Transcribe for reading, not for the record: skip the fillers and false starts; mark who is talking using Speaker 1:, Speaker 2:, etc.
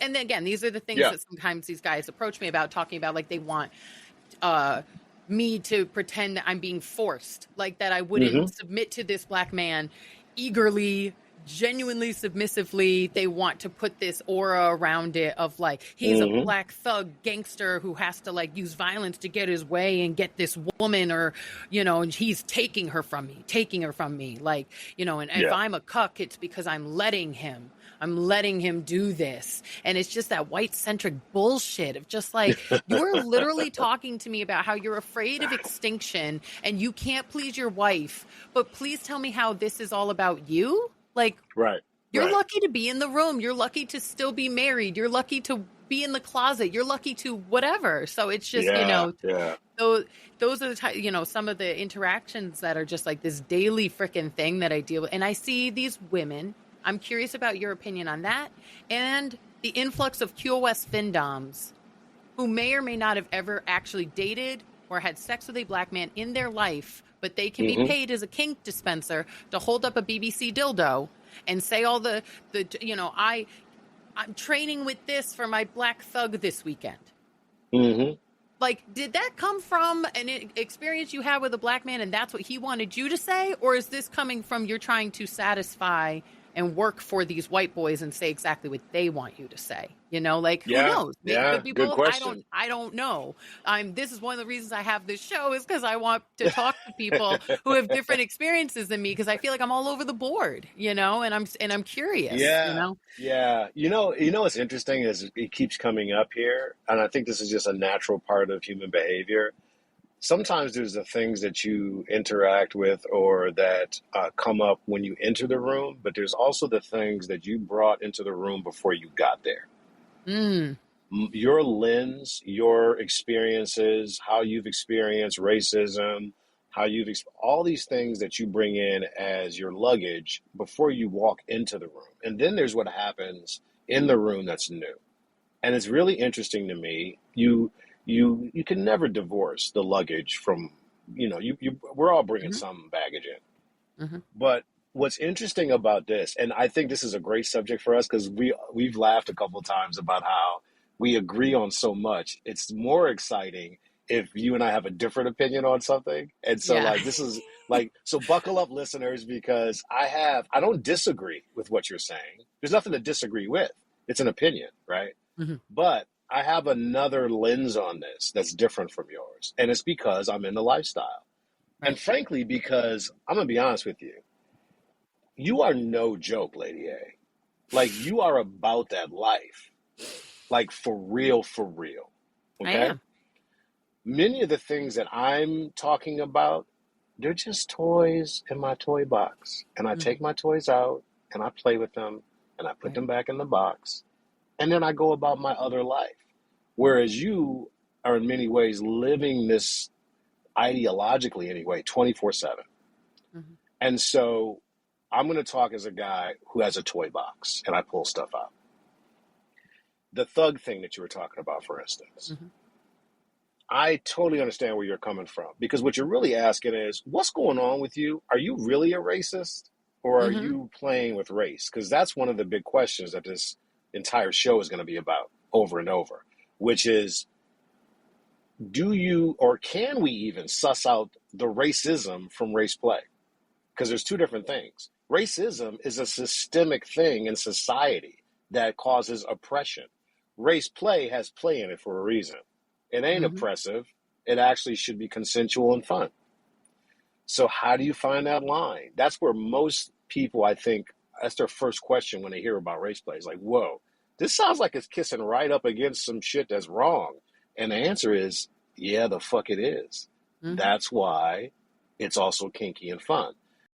Speaker 1: And again, these are the things
Speaker 2: Yeah.
Speaker 1: that sometimes these guys approach me about, talking about like they want me to pretend that I'm being forced, like that I wouldn't submit to this black man eagerly, genuinely, submissively. They want to put this aura around it of like, he's a black thug gangster who has to like use violence to get his way and get this woman, or, you know, and he's taking her from me. Like, you know, and if I'm a cuck, it's because I'm letting him do this. And it's just that white centric bullshit of just like, you're literally talking to me about how you're afraid of extinction and you can't please your wife, but please tell me how this is all about you. Like, you're lucky to be in the room. You're lucky to still be married. You're lucky to be in the closet. You're lucky to whatever. So it's just, you know, those are the you know, some of the interactions that are just like this daily freaking thing that I deal with. And I see these women. I'm curious about your opinion on that, and the influx of QoS findoms who may or may not have ever actually dated or had sex with a black man in their life, but they can be paid as a kink dispenser to hold up a BBC dildo and say all the you know, I'm training with this for my black thug this weekend. Like, did that come from an experience you had with a black man and that's what he wanted you to say? Or is this coming from you're trying to satisfy and work for these white boys and say exactly what they want you to say? You know, like, who knows? It could be
Speaker 2: good
Speaker 1: both.
Speaker 2: question.
Speaker 1: I don't know. This is one of the reasons I have this show, is because I want to talk to people who have different experiences than me, because I feel like I'm all over the board, you know, and I'm curious, you know?
Speaker 2: Yeah. You know, what's interesting is it keeps coming up here, and I think this is just a natural part of human behavior. Sometimes there's the things that you interact with or that come up when you enter the room, but there's also the things that you brought into the room before you got there. Your lens, your experiences, how you've experienced racism, all these things that you bring in as your luggage before you walk into the room. And then there's what happens in the room that's new. And it's really interesting to me. You can never divorce the luggage from, you know, we're all bringing some baggage in. But what's interesting about this, and I think this is a great subject for us, because we've laughed a couple of times about how we agree on so much. It's more exciting if you and I have a different opinion on something. And so like, this is like, so buckle up, listeners, because I don't disagree with what you're saying. There's nothing to disagree with. It's an opinion, right? But I have another lens on this that's different from yours. And it's because I'm in the lifestyle. And frankly, because I'm going to be honest with you, you are no joke, Lady A. Like, you are about that life. Like, for real, for real. Okay?
Speaker 1: I am.
Speaker 2: Many of the things that I'm talking about, they're just toys in my toy box. And I take my toys out and I play with them and I put them back in the box. And then I go about my other life. Whereas you are in many ways living this ideologically anyway, 24/7. And so I'm going to talk as a guy who has a toy box and I pull stuff out. The thug thing that you were talking about, for instance, I totally understand where you're coming from, because what you're really asking is, what's going on with you? Are you really a racist, or are you playing with race? Because that's one of the big questions that this entire show is going to be about over and over, which is, do you, or can we even suss out the racism from race play? Because there's two different things. Racism is a systemic thing in society that causes oppression. Race play has play in it for a reason. It ain't oppressive. It actually should be consensual and fun. So how do you find that line? That's where most people, I think, that's their first question when they hear about race play. It's like, whoa, this sounds like it's kissing right up against some shit that's wrong. And the answer is, yeah, the fuck it is. That's why it's also kinky and fun.